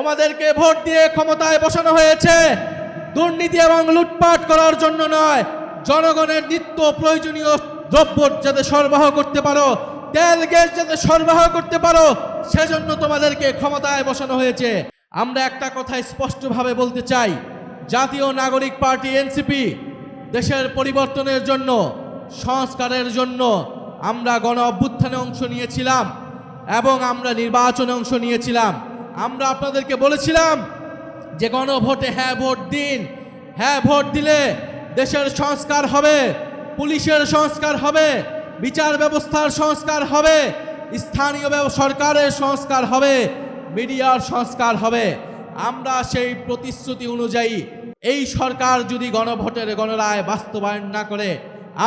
তোমাদেরকে ভোট দিয়ে ক্ষমতায় বসানো হয়েছে দুর্নীতি এবং লুটপাট করার জন্য নয়, জনগণের নিত্য প্রয়োজনীয় দ্রব্য যাতে সরবরাহ করতে পারো, তেল গ্যাস যাতে সরবরাহ করতে পারো, সেজন্য তোমাদেরকে ক্ষমতায় বসানো হয়েছে। আমরা একটা কথা স্পষ্টভাবে বলতে চাই, জাতীয় নাগরিক পার্টি এনসিপি দেশের পরিবর্তনের জন্য, সংস্কারের জন্য আমরা গণ অভ্যুত্থানে অংশ নিয়েছিলাম এবং আমরা নির্বাচনে অংশ নিয়েছিলাম। আমরা আপনাদেরকে বলেছিলাম যে গণভোটে হ্যাঁ ভোট দিন, হ্যাঁ ভোট দিলে দেশের সংস্কার হবে, পুলিশের সংস্কার হবে, বিচার ব্যবস্থার সংস্কার হবে, স্থানীয় সরকারের সংস্কার হবে, মিডিয়ার সংস্কার হবে। আমরা সেই প্রতিশ্রুতি অনুযায়ী এই সরকার যদি গণভোটের গণরায় বাস্তবায়ন না করে,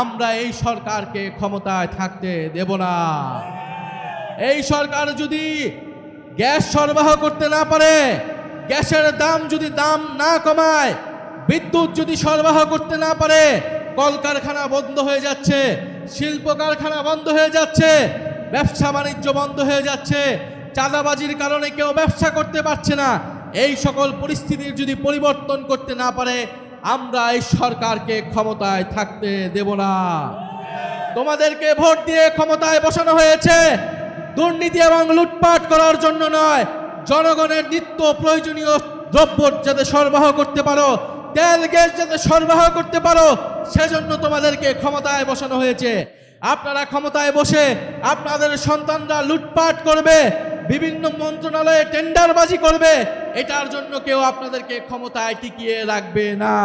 আমরা এই সরকারকে ক্ষমতায় থাকতে দেব না। এই সরকার যদি গ্যাস সরবরাহ করতে না পারে, গ্যাসের দাম যদি দাম না কমায়, বিদ্যুৎ যদি সরবরাহ করতে না পারে, কলকারখানা বন্ধ হয়ে যাচ্ছে, শিল্প কারখানা বন্ধ হয়ে যাচ্ছে, ব্যবসা বাণিজ্য বন্ধ হয়ে যাচ্ছে, চাঁদাবাজির কারণে কেউ ব্যবসা করতে পারছে না, এই সকল পরিস্থিতির যদি পরিবর্তন করতে না পারে, আমরা এই সরকারকে ক্ষমতায় থাকতে দেব না। তোমাদেরকে ভোট দিয়ে ক্ষমতায় বসানো হয়েছে দুর্নীতি এবং লুটপাট করার জন্য নয়, জনগণের নিত্য প্রয়োজনীয় দ্রব্য যাতে সরবরাহ করতে পারো, তেল গ্যাস যাতে সরবরাহ করতে পারো, সেজন্য তোমাদেরকে ক্ষমতায় বসানো হয়েছে। আপনারা ক্ষমতায় বসে আপনাদের সন্তানরা লুটপাট করবে, বিভিন্ন মন্ত্রণালয়ে টেন্ডারবাজি করবে, এটার জন্য কেউ আপনাদেরকে ক্ষমতায় টিকিয়ে রাখবে না।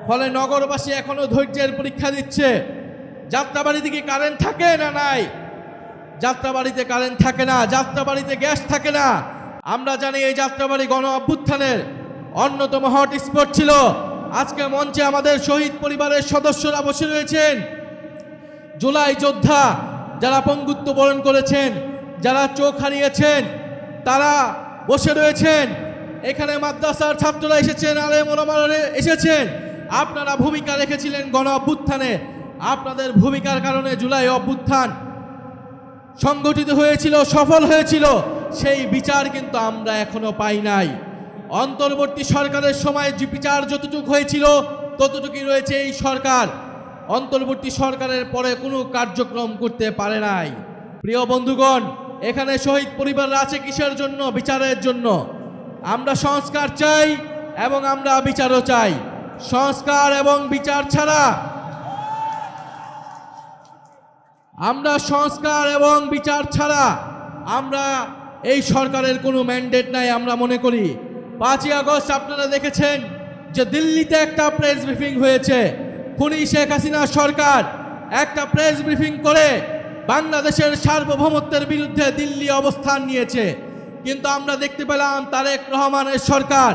ফলে নগরবাসী এখনো ধৈর্যের পরীক্ষা দিচ্ছে। যাত্রাবাড়িতে কি কারেন্ট থাকে না নাই? যাত্রাবাড়িতে কারেন্ট থাকে না, যাত্রাবাড়িতে গ্যাস থাকে না। আমরা জানি এই যাত্রাবাড়ি গণ অভ্যুত্থানের অন্যতম হট স্পট ছিল। আজকে মঞ্চে আমাদের শহীদ পরিবারের সদস্যরা বসে রয়েছেন, জুলাই যোদ্ধা যারা পঙ্গুত্ব বরণ করেছেন, যারা চোখ হারিয়েছেন, তারা বসে রয়েছেন। এখানে মাদ্রাসার ছাত্ররা এসেছেন, আলেম ওলামারা এসেছেন। আপনারা ভূমিকা রেখেছিলেন গণ অভ্যুত্থানে, আপনাদের ভূমিকার কারণে জুলাই অভ্যুত্থান সংগঠিত হয়েছিল, সফল হয়েছিল। সেই বিচার কিন্তু আমরা এখনো পাই নাই। অন্তর্বর্তী সরকারের সময় যে বিচার যতটুকু হয়েছিল ততটুকুই রয়েছে এই সরকার। অন্তর্বর্তী সরকারের পরে কোনো কার্যক্রম করতে পারে নাই। প্রিয় বন্ধুগণ, এখানে শহীদ পরিবাররা আছে কিসের জন্য? বিচারের জন্য। আমরা সংস্কার চাই এবং আমরা বিচারও চাই। সংস্কার এবং বিচার ছাড়া আমরা এই সরকারের কোনো ম্যান্ডেট নাই আমরা মনে করি। 5ই আগস্ট আপনারা দেখেছেন যে দিল্লিতে একটা প্রেস ব্রিফিং হয়েছে। খুনি শেখ হাসিনা সরকার একটা প্রেস ব্রিফিং করে বাংলাদেশের সার্বভৌমত্বের বিরুদ্ধে দিল্লি অবস্থান নিয়েছে। কিন্তু আমরা দেখতে পেলাম তারেক রহমানের সরকার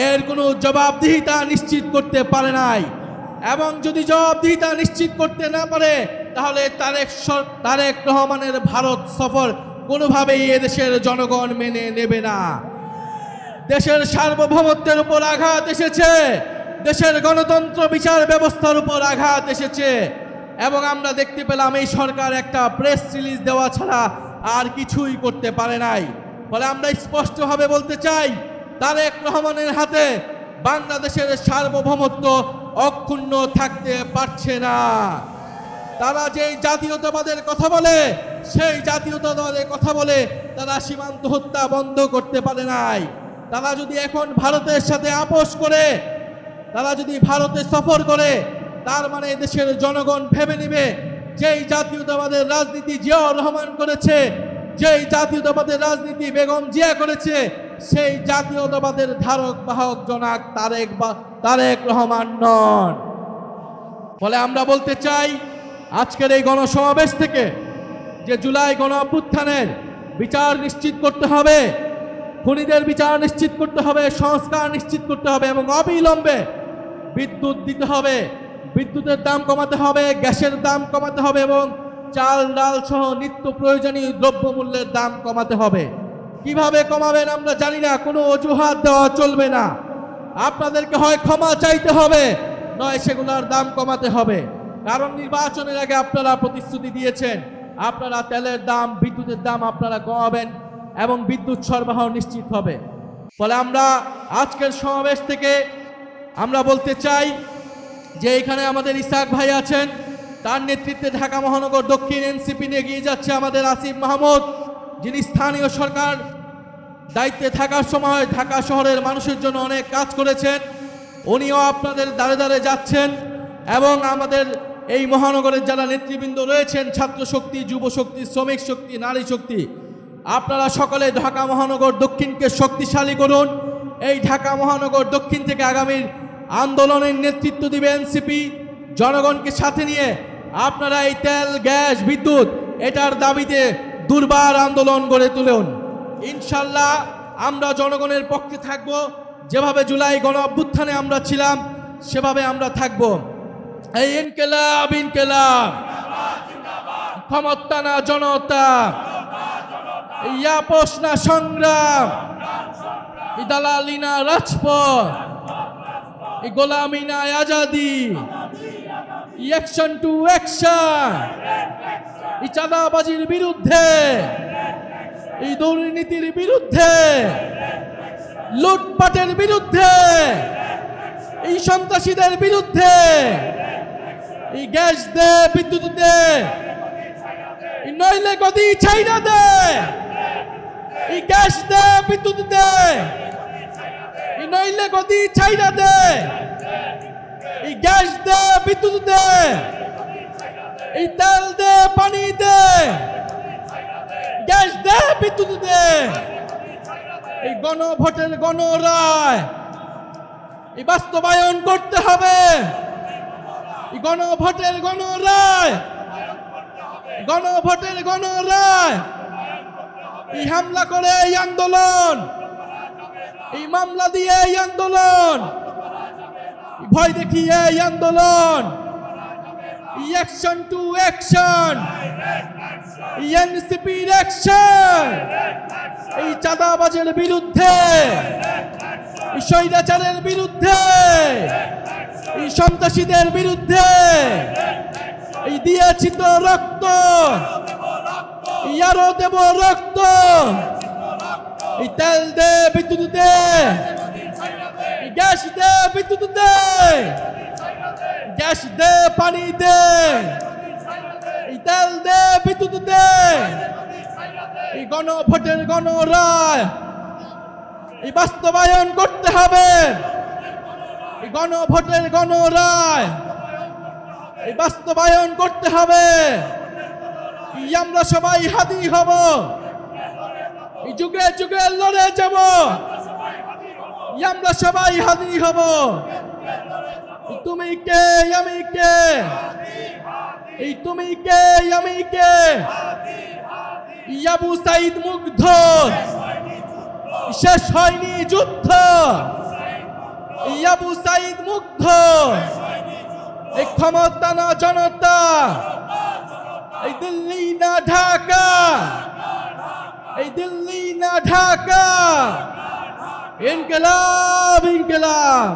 এর কোনো জবাবদিহিতা নিশ্চিত করতে পারে নাই। এবং যদি জবাবদিহিতা নিশ্চিত করতে না পারে, তাহলে তারেক রহমানের ভারত সফর কোনোভাবেই এদেশের জনগণ মেনে নেবে না। দেশের সার্বভৌমত্বের উপর আঘাত এসেছে, দেশের গণতন্ত্র বিচার ব্যবস্থার উপর আঘাত এসেছে। এবং আমরা দেখতে পেলাম এই সরকার একটা প্রেস রিলিজ দেওয়া ছাড়া আর কিছুই করতে পারে নাই। ফলে আমরা স্পষ্টভাবে বলতে চাই, তারেক রহমানের হাতে বাংলাদেশের সার্বভৌমত্ব অক্ষুণ্ণ থাকতে পারছে না। তারা যেই জাতীয়তাবাদের কথা বলে, সেই জাতীয়তাবাদের কথা বলে তারা সীমান্ত হত্যা বন্ধ করতে পারে নাই। তারা যদি এখন ভারতের সাথে আপোষ করে, তারা যদি ভারতে সফর করে, তার মানে দেশের জনগণ ভেবে নেবে যেই জাতীয়তাবাদের রাজনীতি জিয়াউর রহমান করেছে, যেই জাতীয়তাবাদের রাজনীতি বেগম জিয়া করেছে, সেই জাতীয়তাবাদের ধারক বাহক জনাক তারেক রহমান নন। ফলে আমরা বলতে চাই, আজকের এই গণসমাবেশ থেকে যে জুলাই গণ অভ্যুত্থানের বিচার নিশ্চিত করতে হবে, খুনিদের বিচার নিশ্চিত করতে হবে, সংস্কার নিশ্চিত করতে হবে এবং অবিলম্বে বিদ্যুৎ দিতে হবে, বিদ্যুতের দাম কমাতে হবে, গ্যাসের দাম কমাতে হবে এবং চাল ডাল সহ নিত্য প্রয়োজনীয় দ্রব্যমূল্যের দাম কমাতে হবে। কিভাবে কমাবেন আমরা জানি না, কোনো অজুহাত দেওয়া চলবে না। আপনাদেরকে হয় ক্ষমা চাইতে হবে, নয় সেগুলোর দাম কমাতে হবে। কারণ নির্বাচনের আগে আপনারা প্রতিশ্রুতি দিয়েছেন আপনারা তেলের দাম, বিদ্যুতের দাম আপনারা কমাবেন এবং বিদ্যুৎ সরবরাহ নিশ্চিত হবে। ফলে আমরা আজকের সমাবেশ থেকে আমরা বলতে চাই যে এখানে আমাদের ইসাক ভাই আছেন, তার নেতৃত্বে ঢাকা মহানগর দক্ষিণ এনসিপি নিয়ে এগিয়ে যাচ্ছে আমাদের আসিফ মাহমুদ, যিনি স্থানীয় সরকার দায়িত্বে থাকার সময় ঢাকা শহরের মানুষের জন্য অনেক কাজ করেছেন। উনিও আপনাদের দ্বারে দ্বারে যাচ্ছেন এবং আমাদের এই মহানগরের যারা নেতৃবৃন্দ রয়েছেন, ছাত্র শক্তি, যুব শক্তি, শ্রমিক শক্তি, নারী শক্তি, আপনারা সকলে ঢাকা মহানগর দক্ষিণকে শক্তিশালী করুন। এই ঢাকা মহানগর দক্ষিণ থেকে আগামীর আন্দোলনের নেতৃত্ব দিবে এনসিপি। জনগণকে সাথে নিয়ে আপনারা এই তেল, গ্যাস, বিদ্যুৎ এটার দাবিতে দুর্বার আন্দোলন গড়ে তুলুন। ইনশাল্লাহ আমরা জনগণের পক্ষে থাকব। যেভাবে জুলাই গণ অভ্যুত্থানে আমরা ছিলাম সেভাবে আমরা থাকব। এই ইনকিলাব ইনকিলাব, ক্ষমতা না জনতা, এই আপোষ না সংগ্রাম, এই দালালি না রাজপথ, এই গোলামি না আজাদি, অ্যাকশন টু অ্যাকশন, এই চাঁদাবাজির বিরুদ্ধে, এই দুর্নীতির বিরুদ্ধে, লুটপাটের বিরুদ্ধে, এই সন্ত্রাসীদের বিরুদ্ধে, এই গ্যাস দে, বিদ্যুৎ দে, এই নইলে গদি ছাইরা দে, এই গ্যাস দে, বিদ্যুৎ দে, এই নইলে গদি ছাইরা দে, এই গ্যাস দে, বিদ্যুৎ দে, এই তেল দে, পানি দে, গ্যাস দে, বিদ্যুৎ দে, এই গণভোটের গণরায় এই বাস্তবায়ন করতে হবে। এই গণভোটের গণরায়, গণভোটের গণরায়, এই হামলা করে এই আন্দোলন, এই মামলা দিয়ে এই আন্দোলন, ভয় দেখিয়ে এই আন্দোলন, অ্যাকশন টু অ্যাকশন, এনসিপির অ্যাকশন, এই চাঁদাবাজের বিরুদ্ধে, এই স্বৈরাচারের বিরুদ্ধে, এই সন্ত্রাসীদের বিরুদ্ধে, এই দিয়েছি তো রক্ত, আরো দেব রক্ত, এই তেল দে, বিদ্যুৎ দে, এই গ্যাস দে, বিদ্যুৎ দে, গ্যাস দে, পানি দে, এই তেল দে, বিদ্যুৎ দে, এই গণভোটের গণরায় এই বাস্তবায়ন করতে হবে। এই গণভোটের গণরায় এই বাস্তবায়ন করতে হবে। আমরা সবাই হাদি হব, এই যুগে যুগে লড়ে যাব। আমরা সবাই হাদি হব। তুমি কে আমি কে, এই তুমি কে আমি কে, আবু সাইদ মুগ্ধ, শেষ হয়নি যুদ্ধ, আবু সাইদ মুগ্ধ, এই ক্ষমতা না জনতা, এই দিল্লি না ঢাকা, এই দিল্লি না ঢাকা, ইনকিলাব ইনকিলাব।